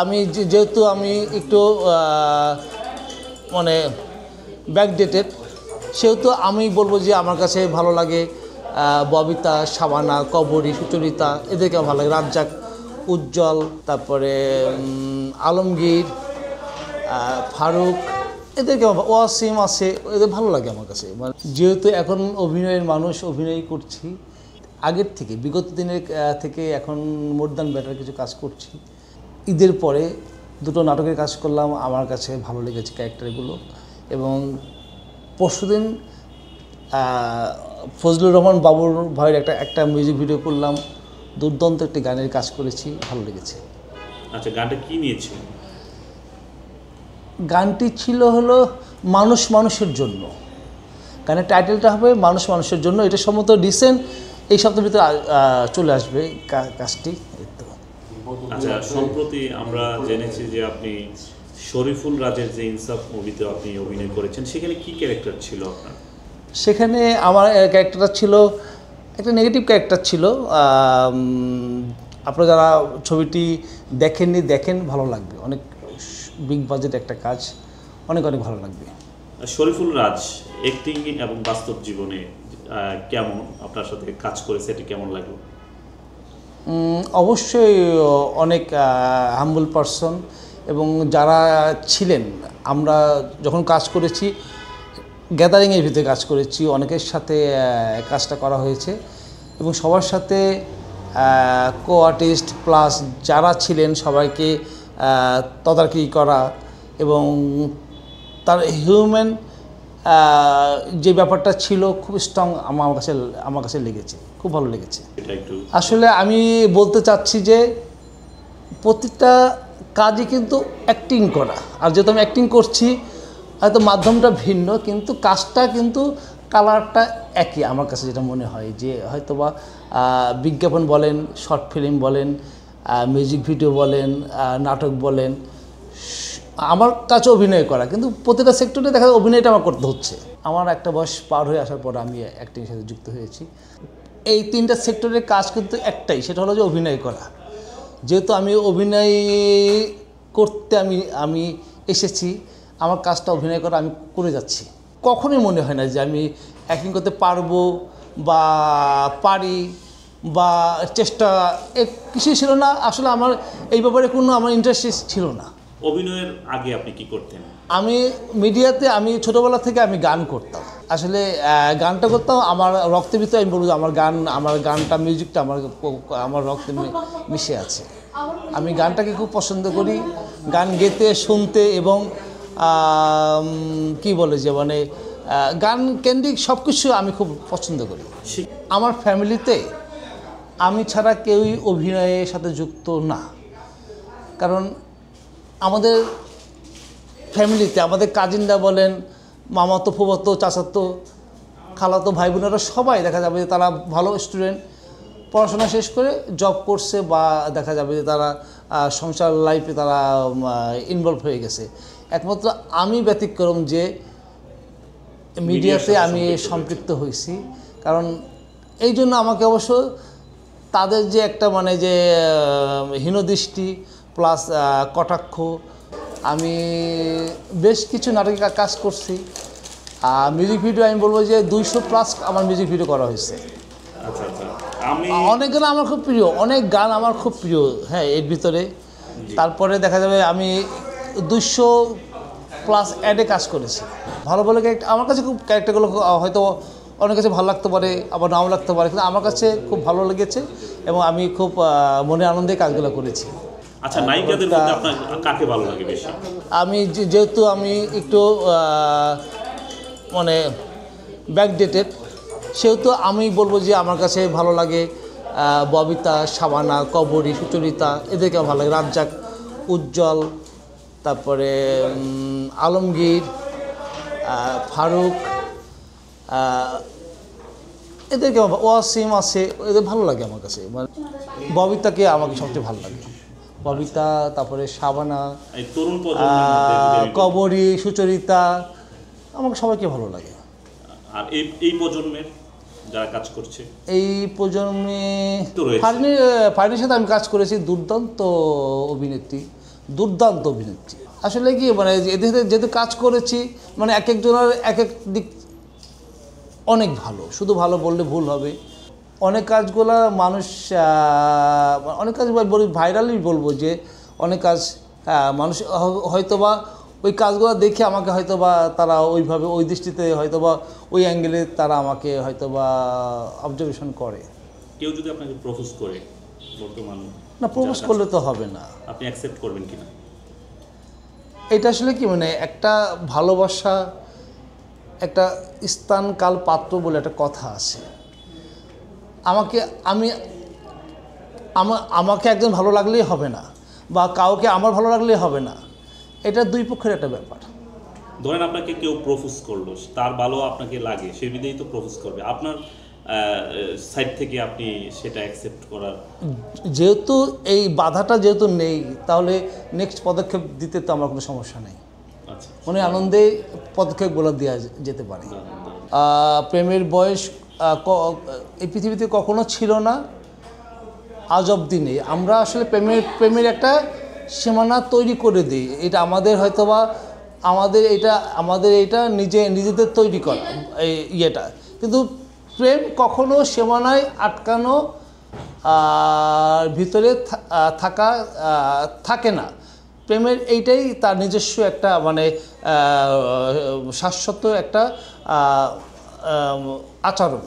আমি যেহেতু আমি একটু মানে ব্যাকডেটেড, সেহেতু আমি বলবো যে আমার কাছে ভালো লাগে ববিতা, শাবানা, কবরী, সুচরিতা, এদেরকে আমার ভালো লাগে। রাজ্জাক, উজ্জ্বল, তারপরে আলমগীর, ফারুক, এদেরকে ওয়াসিম আছে, এদের ভালো লাগে আমার কাছে। যেহেতু এখন অভিনয়ের মানুষ, অভিনয় করছি আগের থেকে, বিগত দিনের থেকে এখন মোর দ্যান বেটার কিছু কাজ করছি। ঈদের পরে দুটো নাটকের কাজ করলাম, আমার কাছে ভালো লেগেছে ক্যারেক্টারগুলো। এবং পরশুদিন ফজলুর রহমান বাবুর ভাইয়ের একটা মিউজিক ভিডিও করলাম, দুর্দান্ত একটি গানের কাজ করেছি, ভালো লেগেছে। আচ্ছা, গানটা কি নিয়েছে? গানটি ছিল হলো মানুষ মানুষের জন্য। গানের টাইটেলটা হবে মানুষ মানুষের জন্য। এটা সম্ভবত রিসেন্ট এই সপ্তাহের ভিতরে চলে আসবে কাজটি। আচ্ছা, সম্প্রতি আমরা জেনেছি যে আপনি শরীফুল রাজের যে ইনসাফ মুভিতে আপনি অভিনয় করেছেন, সেখানে কি ক্যারেক্টার ছিল আপনার? সেখানে আমার ক্যারেক্টারটা ছিল একটা নেগেটিভ ক্যারেক্টার ছিল। আপনারা যারা ছবিটি দেখেননি, দেখেন, ভালো লাগবে। অনেক বিগ বাজেট একটা কাজ, অনেক অনেক ভালো লাগবে। শরীফুল রাজ অ্যাক্টিং এবং বাস্তব জীবনে কেমন, আপনার সাথে কাজ করেছে, এটি কেমন লাগলো? অবশ্যই অনেক হাম্বল পারসন, এবং যারা ছিলেন, আমরা যখন কাজ করেছি গ্যাদারিংয়ের ভিতরে কাজ করেছি, অনেকের সাথে কাজটা করা হয়েছে এবং সবার সাথে কো আর্টিস্ট প্লাস যারা ছিলেন সবাইকে তদারকি করা এবং তার হিউম্যান যে ব্যাপারটা ছিল খুব স্ট্রং আমার কাছে লেগেছে, খুব ভালো লেগেছে। আসলে আমি বলতে চাচ্ছি যে প্রতিটা কাজই কিন্তু অ্যাক্টিং করা, আর যেহেতু আমি অ্যাক্টিং করছি হয়তো মাধ্যমটা ভিন্ন, কিন্তু কাজটা কিন্তু কালারটা একই আমার কাছে যেটা মনে হয়। যে হয়তো বা বিজ্ঞাপন বলেন, শর্ট ফিল্ম বলেন, মিউজিক ভিডিও বলেন, নাটক বলেন, আমার কাছে অভিনয় করা, কিন্তু প্রতিটা সেক্টরে দেখা যায় অভিনয়টা আমার করতে হচ্ছে। আমার একটা বয়স পার হয়ে আসার পর আমি অ্যাক্টিংয়ের সাথে যুক্ত হয়েছি। এই তিনটা সেক্টরের কাজ কিন্তু একটাই, সেটা হলো যে অভিনয় করা। যেহেতু আমি অভিনয় করতে আমি এসেছি, আমার কাজটা অভিনয় করা, আমি করে যাচ্ছি। কখনোই মনে হয় না যে আমি অ্যাক্টিং করতে পারবো বা পারি বা চেষ্টা কিছুই ছিল না। আসলে আমার এই ব্যাপারে কোনো আমার ইন্টারেস্ট ছিল না। অভিনয়ের আগে আপনি কি করতেন? আমি মিডিয়াতে আমি ছোটোবেলা থেকে আমি গান করতাম। আসলে গানটা করতাম আমার রক্তের ভিতরে। আমি বলবো আমার গানটা মিউজিকটা আমার রক্তে মিশে আছে। আমি গানটাকে খুব পছন্দ করি, গান গেতে, শুনতে এবং কি বলে যে মানে গান কেন্দ্রিক সব কিছু আমি খুব পছন্দ করি। আমার ফ্যামিলিতে আমি ছাড়া কেউই অভিনয়ের সাথে যুক্ত না, কারণ আমাদের ফ্যামিলিতে আমাদের কাজিনরা বলেন, মামাতো, ফুফাতো, চাচাতো, খালাতো, ভাই বোনেরা সবাই দেখা যাবে যে তারা ভালো স্টুডেন্ট, পড়াশোনা শেষ করে জব করছে বা দেখা যাবে যে তারা সংসার লাইফে তারা ইনভলভ হয়ে গেছে। একমাত্র আমি ব্যতিক্রম যে মিডিয়াতে আমি সম্পৃক্ত হয়েছি। কারণ এই জন্য আমাকে অবশ্য তাদের যে একটা মানে যে হীনদৃষ্টি প্লাস কটাক্ষ, আমি বেশ কিছু নাটকে কাজ করছি। মিউজিক ভিডিও আমি বলবো যে 200+ আমার মিউজিক ভিডিও করা হয়েছে। অনেক গান আমার খুব প্রিয়, অনেক গান আমার খুব প্রিয়, হ্যাঁ, এর ভিতরে। তারপরে দেখা যাবে আমি 200+ অ্যাডে কাজ করেছি। ভালো ভালো ক্যারেক্টার আমার কাছে, খুব ক্যারেক্টারগুলো হয়তো অনেক কাছে ভালো লাগতে পারে, আবার নাও লাগতে পারে, কিন্তু আমার কাছে খুব ভালো লেগেছে এবং আমি খুব মনে আনন্দে কাজগুলো করেছি। আচ্ছা, নায়িকাদের মধ্যে আপনার কাকে ভালো লাগে বেশি? আমি যেহেতু আমি একটু মানে ব্যাকডেটেড, সেহেতু আমি বলবো যে আমার কাছে ভালো লাগে ববিতা, শাবানা, কবরী, সুচরিতা, এদেরকে আমার ভালো লাগে। রাজ্জাক, উজ্জ্বল, তারপরে আলমগীর, ফারুক, এদেরকে ওয়াসিম আছে, এদের ভালো লাগে আমার কাছে। মানে ববিতাকে আমাকে সবচেয়ে ভালো লাগে, ববিতা, তারপরে শাবানা, কবরী, সুচরিতা, আমাকে সবাইকে ভালো লাগে। আর এই প্রজন্মের যারা কাজ করছে, এই প্রজন্মে ফারিনের সাথে আমি কাজ করেছি, দুর্দান্ত অভিনেত্রী, দুর্দান্ত অভিনেত্রী। আসলে কি মানে এদের সাথে যেহেতু কাজ করেছি, মানে এক একজনের এক এক দিক অনেক ভালো, শুধু ভালো বললে ভুল হবে। অনেক কাজগুলা মানুষ অনেক কাজ ভাইরালই বলবো, যে অনেক কাজ মানুষ হয়তোবা ওই কাজগুলো দেখে আমাকে হয়তোবা তারা ওইভাবে ওই দৃষ্টিতে হয়তোবা ওই অ্যাঙ্গেলে তারা আমাকে হয়তোবা অবজারভেশন করে। কেউ যদি আপনাকে প্রপোজ করে বর্তমান, না প্রপোজ করলে তো হবে না, আপনি অ্যাকসেপ্ট করবেন কিনা? এটা আসলে কি মানে একটা ভালোবাসা, একটা স্থান কাল পাত্র বলে একটা কথা আছে। আমাকে একজন ভালো লাগলেই হবে না, বা কাউকে আমার ভালো লাগলেই হবে না, এটা দুই পক্ষের একটা ব্যাপার। ধরেন আপনাকে কেউ প্রপোজ করলো, তার ভালো আপনাকে লাগে, সে বিধেই তো প্রপোজ করবে, আপনার সাইড থেকে আপনি সেটা অ্যাকসেপ্ট করার, যেহেতু এই বাধাটা যেহেতু নেই, তাহলে নেক্সট পদক্ষেপ দিতে তো আমার কোনো সমস্যা নেই। আচ্ছা, মনে আনন্দে পদক্ষেপগুলো দেওয়া যেতে পারে। প্রেমের বয়স এই পৃথিবীতে কখনো ছিল না, আজ অবধি নেই। আমরা আসলে প্রেমের একটা সীমানা তৈরি করে দিই, এটা আমাদের হয়তোবা আমাদের এটা নিজেদের তৈরি করা এই ইয়েটা, কিন্তু প্রেম কখনো সীমানায় আটকানো ভিতরে থাকে না। প্রেমের এইটাই তার নিজস্ব একটা মানে শাশ্বত একটা আচরণ।